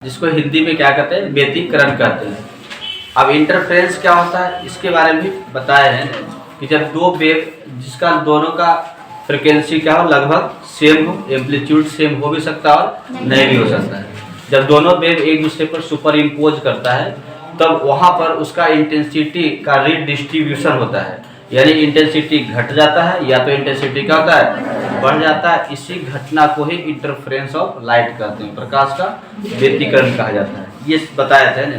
जिसको हिंदी में क्या कहते हैं, व्यतिकरण कहते हैं। अब इंटरफेरेंस क्या होता है इसके बारे में भी बताया है कि जब दो वेव जिसका दोनों का फ्रिक्वेंसी क्या हो, लगभग सेम हो, एम्पलीट्यूड सेम हो भी सकता है और नहीं भी हो सकता है। जब दोनों वेव एक दूसरे पर सुपर इम्पोज करता है तब वहाँ पर उसका इंटेंसिटी का रीडिस्ट्रीब्यूशन होता है, यानी इंटेंसिटी घट जाता है या तो इंटेंसिटी क्या होता है, बढ़ जाता है। इसी घटना को ही इंटरफेरेंस ऑफ लाइट कहते हैं, प्रकाश का व्यतिकरण कहा जाता है। ये बताया था ना।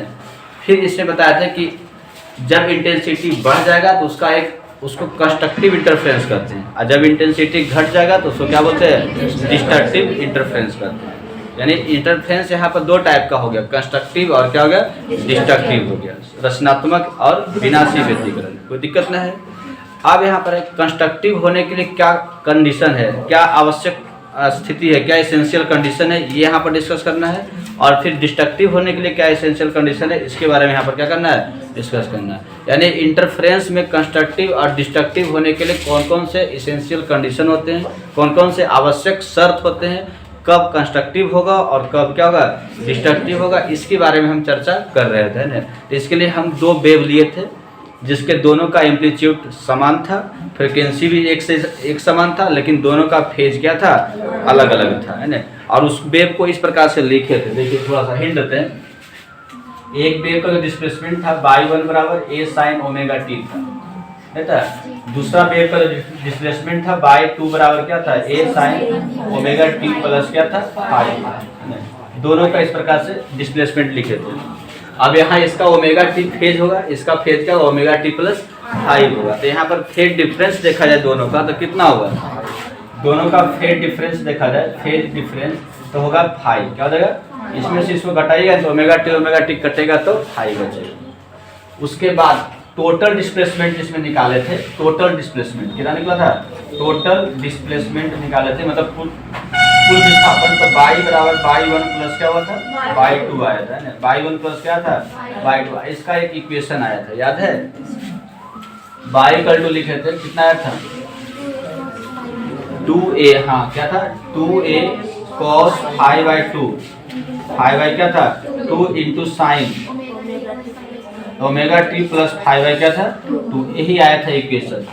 फिर इसमें बताया था कि जब इंटेंसिटी बढ़ जाएगा तो उसको कंस्ट्रक्टिव इंटरफेरेंस कहते हैं, और जब इंटेंसिटी घट जाएगा तो उसको क्या बोलते हैं, डिस्ट्रक्टिव इंटरफेरेंस कहते हैं। यानी इंटरफेरेंस यहाँ पर दो टाइप का हो गया, कंस्ट्रक्टिव और क्या हो गया, डिस्ट्रक्टिव हो गया, रचनात्मक और विनाशी व्यतिकरण। कोई दिक्कत नहीं है। अब यहाँ पर कंस्ट्रक्टिव होने के लिए क्या कंडीशन है, क्या आवश्यक स्थिति है, क्या एसेंशियल कंडीशन है, ये यहाँ पर डिस्कस करना है। और फिर डिस्ट्रक्टिव होने के लिए क्या एसेंशियल कंडीशन है, इसके बारे में यहाँ पर क्या करना है, डिस्कस करना है। यानी इंटरफेरेंस में कंस्ट्रक्टिव और डिस्ट्रक्टिव होने के लिए कौन कौन से एसेंशियल कंडीशन होते हैं, कौन कौन से आवश्यक शर्त होते हैं, कब कंस्ट्रक्टिव होगा और कब क्या होगा, डिस्ट्रक्टिव होगा, इसके बारे में हम चर्चा कर रहे थे ना। इसके लिए हम दो वेव लिए थे जिसके दोनों का एम्पलीट्यूड समान था, फ्रिक्वेंसी भी एक से एक समान था, लेकिन दोनों का फेज क्या था, अलग अलग था, है ना। और उस वेव को इस प्रकार से लिखे थे, देखिए थोड़ा सा हिंट देते हैं। एक वेव का डिस्प्लेसमेंट था y1 बराबर a sin ओमेगा टी था, दूसरा वेव का डिस्प्लेसमेंट था y2 बराबर क्या था, a sin omega T plus क्या था, फाइव। दोनों का इस प्रकार से डिस्प्लेसमेंट लिखे थे। अब यहाँ इसका ओमेगा टी फेज होगा, इसका फेज क्या होगा, ओमेगा टी प्लस फाइव होगा। तो यहाँ पर फेज डिफरेंस देखा जाए दोनों का तो कितना होगा, दोनों का फेज डिफरेंस देखा जाए, फेज डिफरेंस तो होगा फाइव। क्या हो जाएगा, इसमें से इसको घटाइएगा तो ओमेगा टी कटेगा तो फाइव बचेगा। उसके बाद टोटल डिस्प्लेसमेंट जिसमें निकाले थे, टोटल डिस्प्लेसमेंट कितना निकला था, टोटल डिस्प्लेसमेंट निकाले थे, मतलब कुल विस्थापन। तो y बराबर y1 प्लस क्या हुआ था, y2 आया था ना, y1 प्लस क्या था, y2। इसका एक इक्वेशन आया था, याद है, y इक्वल टू लिखे थे, कितना आया था, 2a, हाँ क्या था, 2a cos five by 2, five by क्या था, 2 into sine omega T plus five by क्या था, 2। यही आया था इक्वेशन।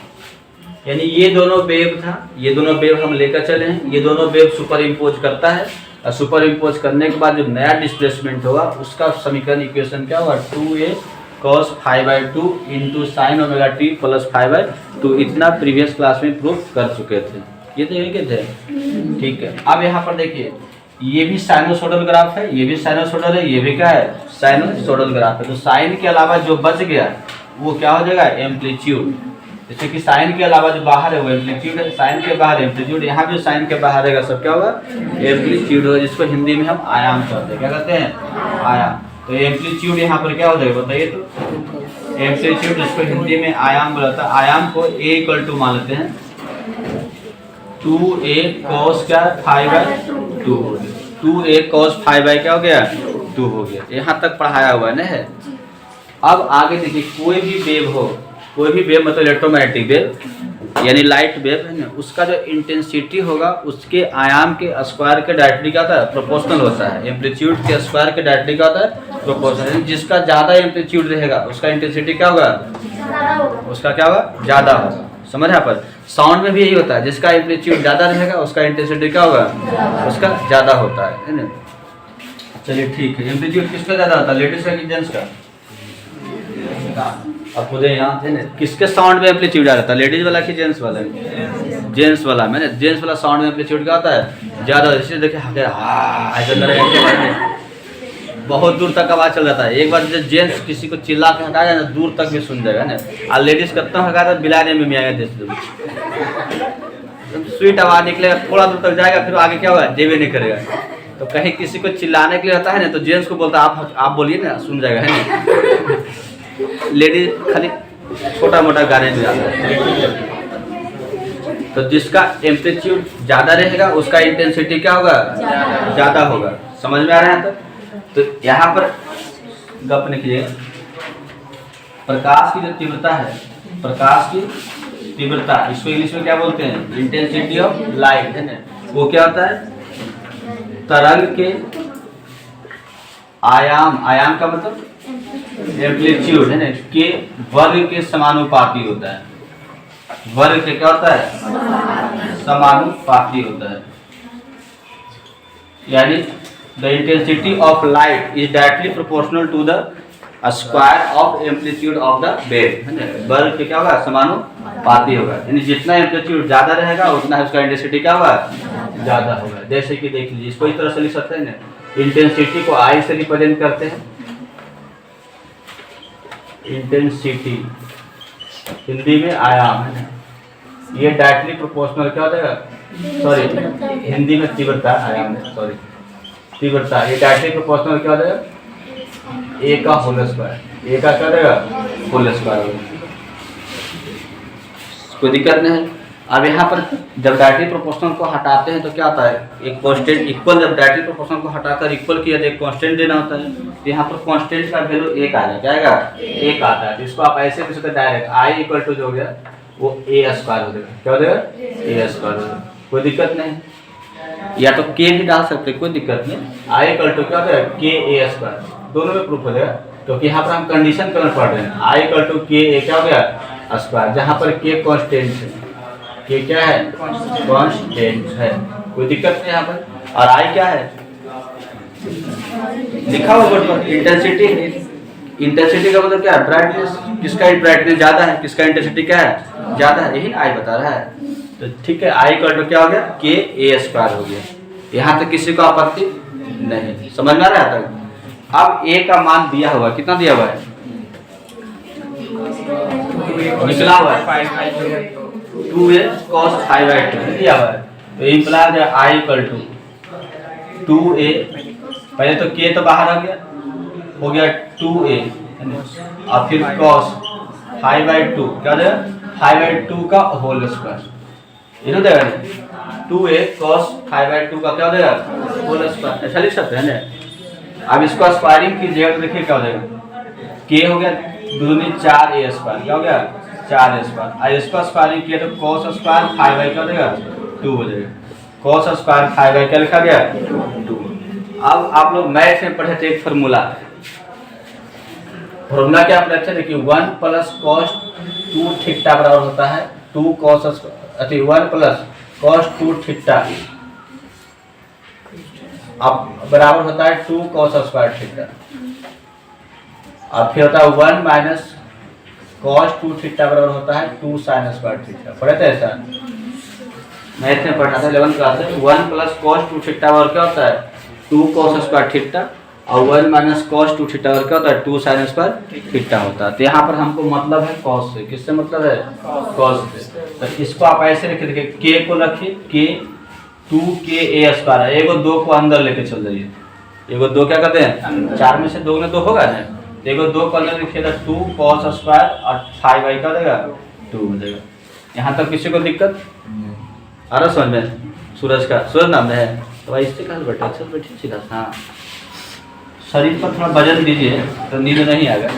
यानी ये दोनों वेव था, ये दोनों वेव हम लेकर चले हैं, ये दोनों वेव सुपर इम्पोज करता है, और सुपर इम्पोज करने के बाद जो नया डिस्प्लेसमेंट होगा उसका समीकरण इक्वेशन क्या होगा, 2a cos five by 2 into sine omega T plus five by 2। इतना प्रीवियस क्लास में प्रूव कर चुके थे, ये तो यही के थे, ठीक है। अब यहाँ पर देखिए, ये भी साइनोसोडल ग्राफ है, ये भी साइनोसोडल है, ये भी क्या है, साइनोसोडल ग्राफ है। तो साइन के अलावा जो बच गया वो क्या हो जाएगा, एम्पलीट्यूड। जैसे कि साइन के अलावा जो बाहर है वो एम्पलीट्यूड है, साइन के बाहर एम्पलीट्यूड, यहाँ भी साइन के बाहर रहेगा सब क्या होगा, एम्पलीट्यूड होगा, जिसको हिंदी में हम आयाम कहते हैं। क्या कहते हैं, आयाम। तो एम्पलीट्यूड यहाँ पर क्या हो जाएगा बताइए, तो एम्पलीट्यूड जिसको हिंदी में आयाम बोलता है, आयाम को a इक्वल टू मान लेते हैं, 2a cos क्या, 5 बाई 2 हो गया, 2a cos 5 बाई क्या हो गया, 2 हो गया। यहाँ तक पढ़ाया हुआ है। अब आगे देखिए, कोई भी वेव हो, कोई भी वेव मतलब इलेक्ट्रोमैग्नेटिक वेव यानी लाइट वेव है ना, उसका जो इंटेंसिटी होगा उसके आयाम के स्क्वायर के डायरेक्टली क्या होता है, प्रोपोर्शनल होता है। एम्पलीट्यूड के स्क्वायर के डायरेक्टली क्या होता है, प्रोपोर्शनल। जिसका ज़्यादा एम्पलीट्यूड रहेगा उसका इंटेंसिटी क्या होगा, उसका क्या होगा, ज़्यादा होगा। समझ यहाँ पर साउंड में भी यही होता है, जिसका एम्पलीट्यूड ज़्यादा रहेगा उसका इंटेंसिटी क्या होगा, उसका ज़्यादा होता है ना। चलिए ठीक है, एम्पलीट्यूड किसका ज़्यादा होता है, लेडीज का कि जेंट्स का। अब मुझे यहाँ थे ना, किसके साउंड में एम्पलीट्यूड ज़्यादा था, लेडीज वाला कि जेंट्स वाला, जेंट्स वाला। मैंने जेंट्स वाला साउंड में एम्पलीट्यूड क्या होता है, ज़्यादा। इसलिए देखिए ऐसा बहुत दूर तक आवाज़ चल जाता है। एक बार जब जेंट्स किसी को चिल्ला के हटाएगा ना, दूर तक भी सुन जाएगा ना, और लेडीज करता हूँ हटाता बिलाने में भी आएगा, जैसे स्वीट आवाज़ निकलेगा, थोड़ा दूर तक जाएगा, फिर आगे क्या होगा, जेबे नहीं करेगा। तो कहीं किसी को चिल्लाने के लिए होता है ना, तो जेंट्स को बोलता है आप बोलिए ना, सुन जाएगा, है ना। लेडीज खाली छोटा मोटा गाने में जाता है। तो जिसका एम्पलीट्यूड ज़्यादा रहेगा उसका इंटेंसिटी क्या होगा, ज़्यादा होगा। समझ में आ रहा है। तो यहाँ पर गप नहीं कीजिएगा, प्रकाश की जो तीव्रता है, प्रकाश की तीव्रता, इसको इंग्लिश में क्या बोलते हैं, इंटेंसिटी ऑफ लाइट, है ना। वो क्या होता है, तरंग के आयाम, आयाम का मतलब एम्पलीट्यूड है ना, के वर्ग के समानुपाती होता है। वर्ग के क्या होता है? समानुपाती होता है। यानी the intensity of light is directly proportional to the square of amplitude of the wave, है ना। वर्ग के क्या होगा? समानुपाती होगा। यानी जितना एम्पलीट्यूड ज्यादा रहेगा उतना उसका इंटेंसिटी क्या होगा? ज्यादा होगा। जैसे कि देख लीजिए, इसको इस तरह से लिख सकते हैं ना, इंटेंसिटी को आई से रिप्रेजेंट करते हैं। इंटेंसिटी हिंदी में आयाम है ना, ये डायरेक्टली प्रोपोर्शनल क्या हो जाएगा? सॉरी, हिंदी में तीव्रता, आयाम है, सॉरी तीव्रता, ये डायरेक्टली प्रोपोर्शनल क्या हो जाएगा? ए का होल स्क्वायर, ए का क्या देगा? Whole square. कोई दिक्कत नहीं है। अब यहाँ पर जब डायरेक्टली प्रोपोर्शनल को हटाते हैं तो क्या होता है? एक कांस्टेंट इक्वल, जब डायरेक्टली प्रोपोर्शनल को हटाकर इक्वल किया तो एक कांस्टेंट देना होता है। तो यहाँ पर कांस्टेंट का वैल्यू 1 आ जाएगा, क्या आएगा? 1 आता है। तो इसको आप ऐसे भी सकते डायरेक्ट आई इक्वल टू जो हो गया वो ए स्क्वायर हो जाएगा। क्या हो जाएगा? ए स्क्वायर हो जाएगा। कोई दिक्कत नहीं। या तो के भी डाल सकते, कोई दिक्कत नहीं। आई इक्वल टू क्या हो जाएगा? के ए स्क्वायर, दोनों में प्रूफ हो जाएगा। क्योंकि यहाँ पर हम कंडीशन करना पड़ रहे हैं। आई इक्वल टू के ए क्या हो गया? स्क्वायर, जहाँ पर के कांस्टेंट है, के क्या है? कांस्टेंट है। कोई दिक्कत नहीं यहाँ पर। और आई क्या है? लिखा हुआ बोर्ड पर इंटेंसिटी। इंटेंसिटी का मतलब क्या है? ब्राइटनेस। किसका ब्राइटनेस ज्यादा है, किसका इंटेंसिटी क्या है? ज्यादा है, यही आई बता रहा है। तो ठीक है, आई इक्वल टू क्या हो गया? के ए स्क्वायर हो गया। यहाँ तक किसी को आपत्ति नहीं, समझ में आ रहा है? तक अब ए का मान दिया हुआ, कितना दिया हुआ है? निकला हुआ है 2a cos 5/2 दिया हुआ है। तो इम्प्लाइज है आई इक्वल टू 2a, पहले तो k तो बाहर आ गया, हो गया 2a, और फिर cos 5/2 क्या देगा? 5/2 का होल स्क्वायर, इधर देगा नहीं। 2a cos 5/2 का क्या देगा? Whole square. ऐसा लिख सकते हैं ना। अब इसको स्क्वायरिंग कीजिएगा तो देखिए क्या हो जाएगा? k हो गया 2 दूनी 4a स्क्वायर, क्या हो गया? 4a square. और इसका स्क्वायरिंग किया तो cos स्क्वायर 5 क्या हो जाएगा? 2 हो जाएगा। cos स्क्वायर 5 क्या लिखा गया? 2। अब आप लोग मैथ में पढ़े थे एक फार्मूला, फार्मूला क्या आप रखते थे कि 1 प्लस cos 2 थीटा बराबर होता है 2 cos 1 प्लस cos 2 थीटा, अब बराबर होता है 2 cos स्क्वायर थीटा, और फिर होता है 1 माइनस cos 2 थीटा बराबर होता है 2 sin स्क्वायर थीटा। पढ़े थे ऐसा? मैथ में पढ़ा था 11th क्लास में। 1 प्लस cos 2 थीटा और क्या होता है? 2 cos स्क्वायर थीटा, और 1 माइनस cos 2 थीटा और क्या होता है? 2 sin स्क्वायर थीटा होता है। तो यहाँ पर हमको मतलब है cos से। किससे मतलब है? cos से। तो इसको आप ऐसे रखे, देखिए k को रखिए, k 2k a स्क्वायर है, एगो 2 को अंदर लेके चल जाइए। एगो 2 क्या कहते हैं? 4 में से 2 ने 2 होगा ना, देखो 2 को अंदर लिखिएगा 2 cos स्क्वायर और 5 क्या देगा? 2 हो जाएगा। यहाँ तक किसी को दिक्कत आ रहा समझ में? सूरज का, सूरज नाम है तो भाई इससे कहा बैठे, अच्छा बैठिए सीधा। हाँ, शरीर पर थोड़ा वजन दीजिए तो नींद नहीं आएगा।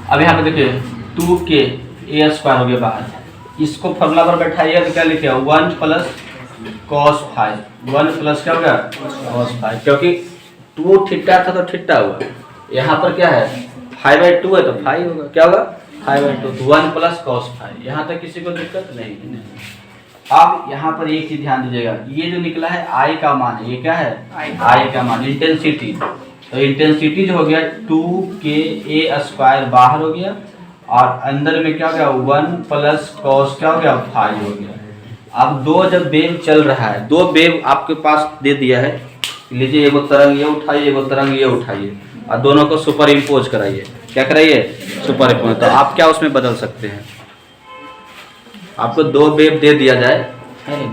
अब यहाँ पे देखिए 2k a स्क्वायर हो गया बाहर, इसको फॉर्मूला पर बैठाइए तो क्या लिखे? 1 प्लस cos 5, 1 प्लस क्या हो गया? cos 5, क्योंकि 2 थीटा था तो थीटा हुआ, यहाँ पर क्या है? 5/2 है तो 5 होगा, क्या होगा? 5/2, 1 प्लस cos 5। यहाँ तक किसी को दिक्कत नहीं है। अब यहाँ पर एक चीज ध्यान दीजिएगा, ये जो निकला है आई का मान है, ये क्या है? आई का मान, इंटेंसिटी। तो इंटेंसिटी जो हो गया 2k a स्क्वायर बाहर हो गया, और अंदर में क्या हो गया? 1 प्लस cos क्या हो गया? 5 हो गया। अब दो जब वेव चल रहा है, दो वेव आपके पास दे दिया है, लीजिए एगो तरंग ये उठाइए, एगो तरंग ये उठाइए, और दोनों को सुपर इम्पोज कराइए। क्या कराइए? Super impose. तो आप क्या उसमें बदल सकते हैं? आपको दो वेव दे दिया जाए,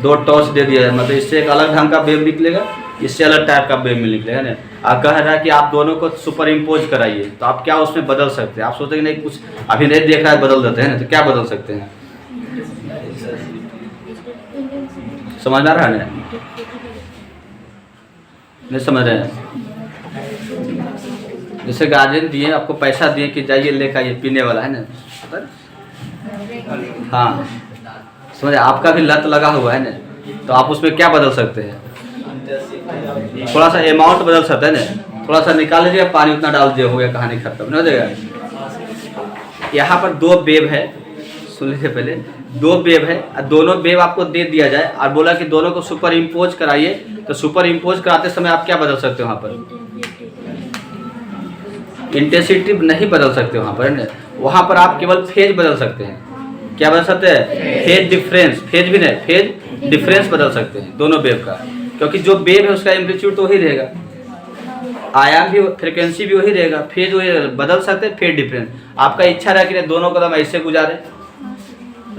दो टॉर्च दे दिया जाए, मतलब इससे एक अलग ढंग का वेव निकलेगा, इससे अलग टाइप का वेव निकलेगा ना। आप कह रहा है कि आप दोनों को सुपर इम्पोज कराइए, तो आप क्या उसमें बदल सकते हैं? आप सोचते नहीं कुछ अभी नहीं देखा है, बदल देते हैं ना, तो क्या बदल सकते हैं? समझ आ रहा है ना? नहीं समझ रहे हैं? जैसे गार्जियन दिए, आपको पैसा दिए कि जाइए लेकर आइए, पीने वाला है ना, हाँ समझे? आपका भी लत लगा हुआ है ना, तो आप उसमें क्या बदल सकते हैं? थोड़ा सा अमाउंट बदल सकता है ना, थोड़ा सा निकाल लीजिए, पानी उतना डाल दिया, हो गया, कहानी खत्म, नहीं हो जाएगा। यहाँ पर दो वेव है, सुन लीजिए पहले, दो वेव है, दोनों वेव आपको दे दिया जाए और बोला कि दोनों को सुपर इम्पोज कराइए, तो सुपर इम्पोज कराते समय आप क्या बदल सकते हो? वहाँ पर इंटेंसिटी नहीं बदल सकते वहाँ पर, है, वहाँ पर आप केवल फेज बदल सकते हैं। क्या बदल सकते हैं? फेज डिफरेंस, फेज भी नहीं, फेज डिफरेंस बदल सकते हैं दोनों वेव का, क्योंकि जो वेव है उसका एम्पलीट्यूड तो वही रहेगा, आयाम भी, फ्रिक्वेंसी भी वही रहेगा, फेज वही बदल सकते हैं, फेज डिफरेंस। आपका इच्छा रहा कि दोनों कदम ऐसे गुजारे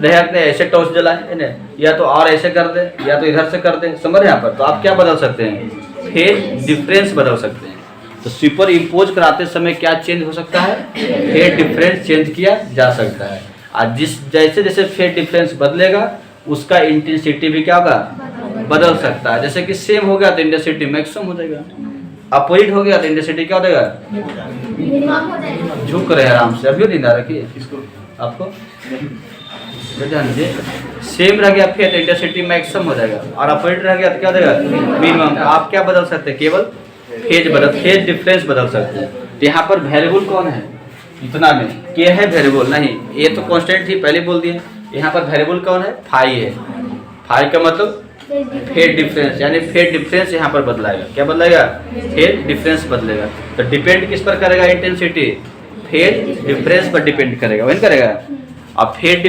रहे, ऐसे टॉर्च जलाए ना, या तो और ऐसे कर दे, या तो इधर से कर दे, समझ यहाँ पर, तो आप क्या बदल सकते हैं? फेज डिफरेंस बदल सकते हैं। तो सुपर इम्पोज कराते समय क्या चेंज हो सकता है? फेज डिफरेंस चेंज किया जा सकता है। और जैसे जैसे फेज डिफरेंस बदलेगा उसका इंटेंसिटी भी क्या होगा? बदल सकता है। जैसे कि सेम हो गया तो इंटेंसिटी मैक्सिमम हो जाएगा, अपोजिट हो गया तो इंटेंसिटी क्या हो जाएगा? झुक रहे आराम से, अभी नींद आ रखी है आपको, सेम रह गया फिर इंटेंसिटी मैक्सिमम हो जाएगा, और अपोजिट रह गया तो क्या हो जाएगा? मिनिमम। आप क्या बदल सकते हैं? केवल फेज डिफरेंस बदल सकते हैं। तो यहाँ पर वेरिएबल कौन है? इतना में के है वेरिएबल नहीं, ये तो कांस्टेंट ही पहले बोल दिए। यहाँ पर वेरिएबल कौन है? फाई है। फाई का मतलब फेज डिफरेंस, यानी फेज डिफरेंस यहाँ पर बदलाएगा। क्या बदलाएगा? फेज डिफरेंस बदलेगा। तो डिपेंड किस पर करेगा? इंटेंसिटी फेज डिफरेंस पर डिपेंड करेगा, वही करेगा। अब फेज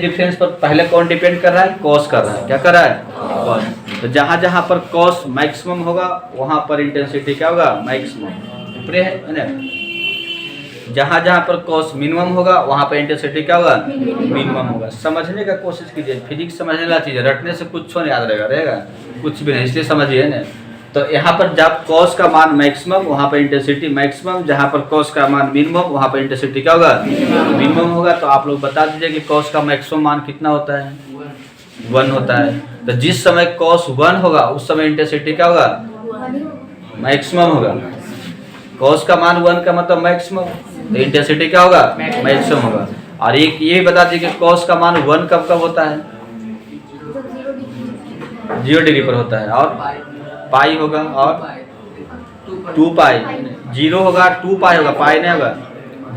डिफरेंस पर पहले कौन डिपेंड कर रहा है? कॉस कर रहा है। क्या कर रहा है? कॉस। तो जहाँ जहाँ पर कॉस मैक्सिमम होगा वहाँ पर इंटेंसिटी क्या होगा? मैक्सिमम। है ना? जहाँ जहाँ पर कॉस मिनिमम होगा वहाँ पर इंटेंसिटी क्या होगा? मिनिमम होगा। समझने का कोशिश कीजिए, फिजिक्स समझने वाला चीज़ है, रटने से कुछ नहीं याद रहेगा कुछ भी नहीं, इसलिए समझिए ना। तो यहाँ पर जब कॉस का मान मैक्सिमम वहाँ पर इंटेंसिटी मैक्सिमम, जहाँ पर कॉस का मान मिनिमम वहाँ पर इंटेंसिटी क्या होगा? मिनिमम होगा। तो आप लोग बता दीजिए कि कॉस का मैक्सिमम मान कितना होता है? 1 होता है। तो जिस समय कॉस 1 होगा उस समय इंटेंसिटी क्या होगा? मैक्सिमम होगा। कॉस का मान 1 का मतलब मैक्सिमम, तो इंटेंसिटी क्या होगा? मैक्सिमम होगा। और एक ये बता दीजिए कि कॉस का मान 1 कब कब होता है? 0 डिग्री पर होता है, और पाई होगा, और 2 पाई। 0 होगा, 2 पाई होगा, पाई नहीं होगा।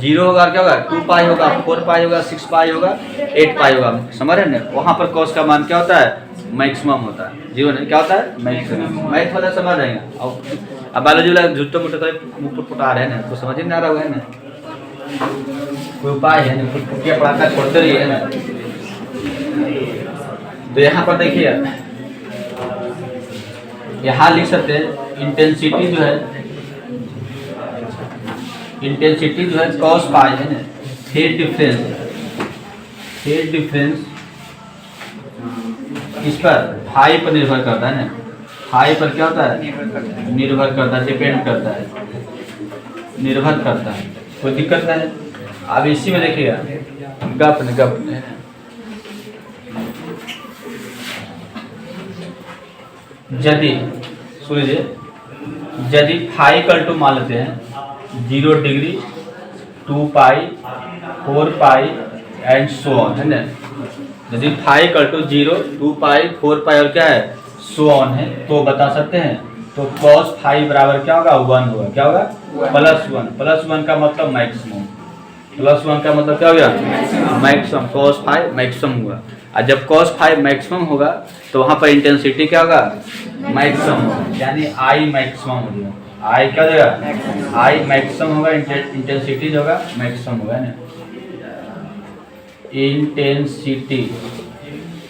0 होगा क्या होगा? 2 पाई होगा, 4 पाई होगा, 6 पाई होगा, 8 पाई होगा। समझ रहे हैं? वहाँ पर कॉस का मान क्या होता है? मैक्सिमम होता है। 0 नहीं, क्या होता है? मैक्सिमम। मैथ वाला समझ रहे हैं। अब बायोलॉजी वाला झूठे मूठे तो पुटपुटा रहे हैं, तो समझ ही नहीं आ रहा है ना, कोई उपाय है ना, पुटपुटिया पढ़ाता छोड़ते रही है ना। तो यहाँ पर देखिए, यहाँ लिख सकते हैं इंटेंसिटी जो है कॉस पाई है ना, फेज डिफरेंस इस पर फाई पर निर्भर करता है ना। फाई पर क्या होता है? निर्भर करता है, डिपेंड करता है, निर्भर करता है। कोई दिक्कत नहीं है। अब इसी में देखिएगा, गप यदि सुन लीजिए, यदि फाई इक्वल टू मान लेते हैं 0 degree, 2 pi, 4 pi and so on, है ना। यदि फाई इक्वल टू 0, 2 पाई, 4 पाई और क्या है? सो ऑन है, तो बता सकते हैं। तो cos फाई बराबर क्या होगा? 1 होगा। क्या होगा? +1। +1 का मतलब मैक्सिमम। +1 का मतलब क्या हो गया? मैक्सिमम। cos फाई मैक्सिमम हुआ। और जब cos फाई मैक्सिमम होगा तो वहाँ पर इंटेंसिटी क्या होगा? मैक्सिमम होगा, यानी I मैक्सिमम हो गया। I क्या हो जाएगा? I मैक्सिमम होगा, इंटेंसिटी जो होगा मैक्सिमम होगा ना।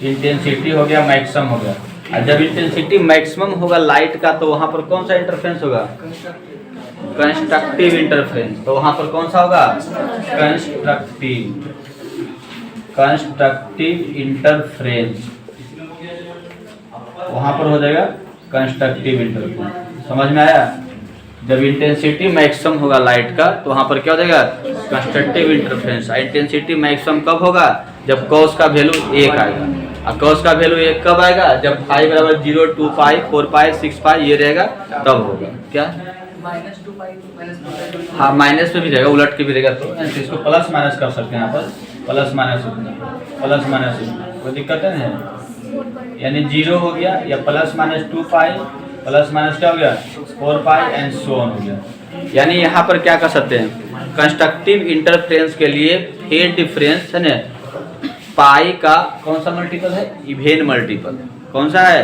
इंटेंसिटी हो गया, मैक्सिमम हो गया। और जब इंटेंसिटी मैक्सिमम होगा लाइट का तो वहाँ पर कौन सा इंटरफेरेंस होगा? Constructive interference. तो वहाँ पर कौन सा होगा? कंस्ट्रक्टिव इंटरफेरेंस, वहाँ पर हो जाएगा कंस्ट्रक्टिव इंटरफेरेंस। समझ में आया? जब इंटेंसिटी मैक्सिमम होगा लाइट का तो वहाँ पर क्या हो जाएगा? Constructive interference. इंटेंसिटी मैक्सिमम कब होगा? जब कॉस का वैल्यू 1 आएगा। और कॉस का वैल्यू 1 कब आएगा? जब फाई बराबर 0, 2 पाई, 4 पाई, 6 पाई ये रहेगा तब होगा। क्या? -2 पाई तो हाँ, माइनस में भी रहेगा, उलट के भी रहेगा। तो इसको प्लस माइनस कर सकते हैं यहाँ पर, प्लस माइनस कोई दिक्कत है नहीं। यानी 0 हो गया, या plus minus 2 pi plus minus क्या हो गया 4 पाई एंड सो ऑन हो गया। यानी यहाँ पर क्या कर सकते हैं, कंस्ट्रक्टिव इंटरफ्रेंस के लिए फेज डिफरेंस है ना, पाई का कौन सा मल्टीपल है, इवेन मल्टीपल। कौन सा है,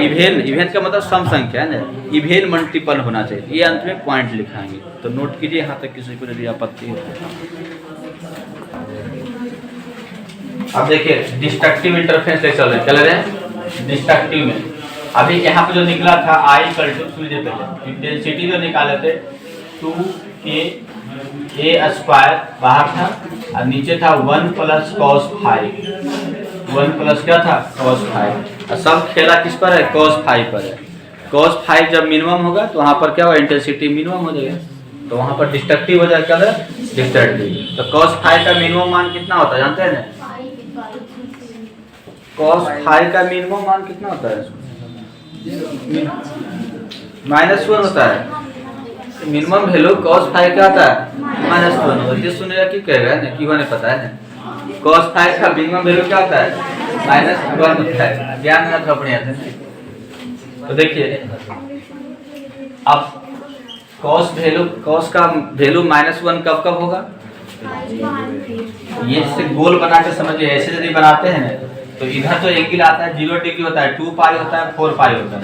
इवेन। इवेन का मतलब सम संख्या है ना, इवेन मल्टीपल होना चाहिए। ये अंत में पॉइंट लिखाएंगे, तो नोट कीजिए यहाँ तक किसी को यदि आपत्ति है। अब देखिए डिस्ट्रक्टिव इंटरफेरेंस ले चल रहे हैं डिस्ट्रक्टिव में। अभी यहाँ पे जो निकला था I इक्वल टू, सुनिए पहले इंटेंसिटी जो निकाले थे 2a स्क्वायर बाहर था और नीचे था 1 प्लस कॉस 5, 1 प्लस क्या था कॉस 5, और सब खेला किस पर है, कॉस 5 पर है। कॉस 5 जब मिनिमम होगा तो वहाँ पर क्या होगा, इंटेंसिटी मिनिमम हो जाएगा, तो वहाँ पर डिस्ट्रक्टिव हो जाएगा, क्या डिस्ट्रक्टिव। तो कॉस 5 का मिनिमम मान कितना होता है जानते हैं ना, कॉस 5 का मिनिमम मान कितना होता है, -1 होता है। मिनिमम वैल्यू cos 5 क्या होता है, -1 होता है। ये सुनेगा कि कहेगा ना, क्यों नहीं पता है ना, cos 5 का मिनिमम वैल्यू क्या होता है, -1 होता है। ज्ञान में तो अपने आते हैं। तो देखिए अब cos का वैल्यू -1 कब कब होगा, ये से गोल बना के समझिए। ऐसे यदि बनाते हैं ना तो इधर तो एंगल आता है 0 डिग्री होता है, 2 पाई होता है, 4 पाई होता है।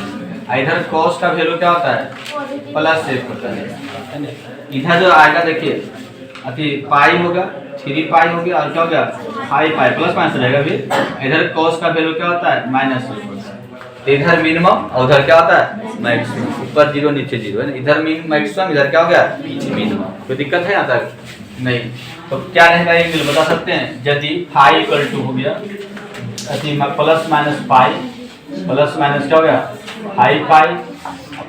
इधर cos का वैल्यू क्या होता है, +1 होता है। इधर जो आएगा देखिए अति पाई होगा, 3 पाई हो गया, और क्या हो गया 5 पाई, प्लस माइनस रहेगा। फिर इधर cos का वैल्यू क्या होता है, -1 होता है। तो इधर मिनिमम और उधर क्या होता है मैक्सिमम, ऊपर 0 नीचे 0 है ना। इधर मैक्सिमम, इधर क्या हो गया मिनिमम। कोई दिक्कत है यहाँ तक नहीं। तो क्या रहेगा एंगल बता सकते हैं, यदि फाई इक्वल टू हो गया plus minus pi, plus minus क्या हो गया 5 पाई,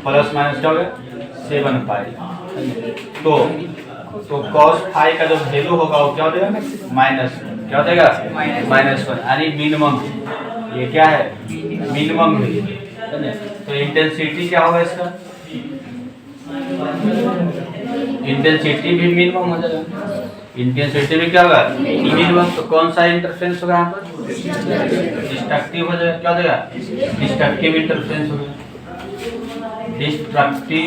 प्लस माइनस क्या हो गया 7 पाई। तो cos 5 का जो वैल्यू होगा वो क्या हो जाएगा, क्या हो जाएगा -1, यानी मिनिमम। ये क्या है, मिनिमम वैल्यू है ना। तो इंटेंसिटी क्या होगा इसका, इंटेंसिटी भी मिनिमम हो जाएगा। इंटेंसिटी भी क्या होगा मिनिमम। तो कौन सा इंटरफेरेंस होगा यहाँ पर, डिस्ट्रक्टिव हो जाएगा। क्या हो जाएगा, डिस्ट्रक्टिव इंटरफेरेंस हो गया, डिस्ट्रक्टिव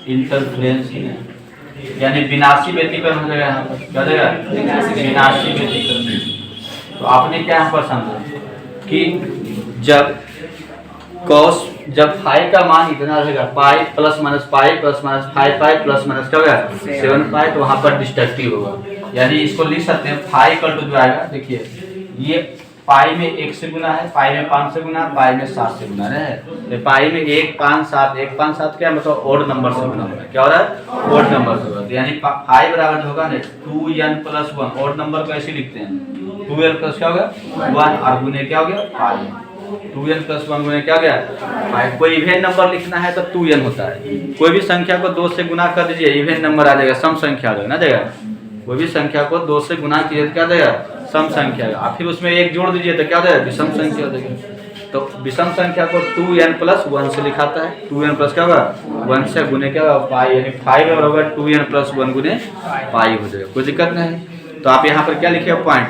इंटरफेरेंस यानी विनाशी व्यतिकरण हो जाएगा यहाँ पर। क्या हो जाएगा विनाशी व्यतिकरण। तो आपने क्या यहाँ पर समझा कि जब 5 का मान इतना रहेगा, pi plus minus pi plus minus 5 pi plus minus क्या होगा 7 पाई, तो वहाँ पर डिस्ट्रक्टिव होगा। यानी इसको लिख सकते हैं 5 इक्वल टू जो आएगा, देखिए ये पाई में 1 से गुना है, पाई में 5 से गुना, पाई में 7 से गुना है। तो पाई में 1 5 7, 1 5 7 क्या मतलब ओड नंबर से गुना हो रहा है। क्या हो रहा है, ओड नंबर से होगा। यानी 5 बराबर होगा ना 2n + 1। ओड नंबर को ऐसे लिखते हैं 2n प्लस क्या होगा 1, और गुने क्या हो गया पाई। 2n + 1 गुने क्या हो गया 5। कोई इवेन नंबर लिखना है तो 2n होता है। कोई भी संख्या को 2 से गुना कर दीजिए, इवेन नंबर आ जाएगा, सम संख्या आ जाएगा ना देगा। कोई भी संख्या को 2 से गुना कीजिए तो क्या देगा, सम संख्या। और फिर उसमें 1 जोड़ दीजिए तो क्या देगा, विषम संख्या हो जाएगा। तो विषम संख्या को 2n + 1 से लिखाता है। 2n प्लस क्या होगा 1 से गुने क्या होगा पाई, यानी 5 बराबर 2n + 1 गुने पाई हो जाएगा। कोई दिक्कत नहीं। तो आप यहाँ पर क्या लिखिए पॉइंट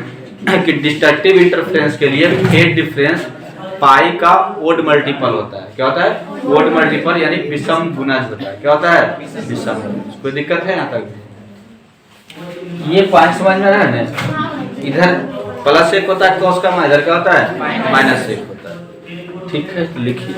कि डिस्ट्रक्टिव इंटरफेरेंस के लिए फेज डिफरेंस पाई का ओड मल्टीपल होता है। क्या होता है, ओड मल्टीपल, यानी विषम गुणज होता है। क्या होता है, विषम। कोई दिक्कत है यहाँ तक, ये पॉइंट समझ में रहा है ना। इधर +1 होता है cos का मान, इधर क्या होता है -1 होता है। ठीक है, लिखिए।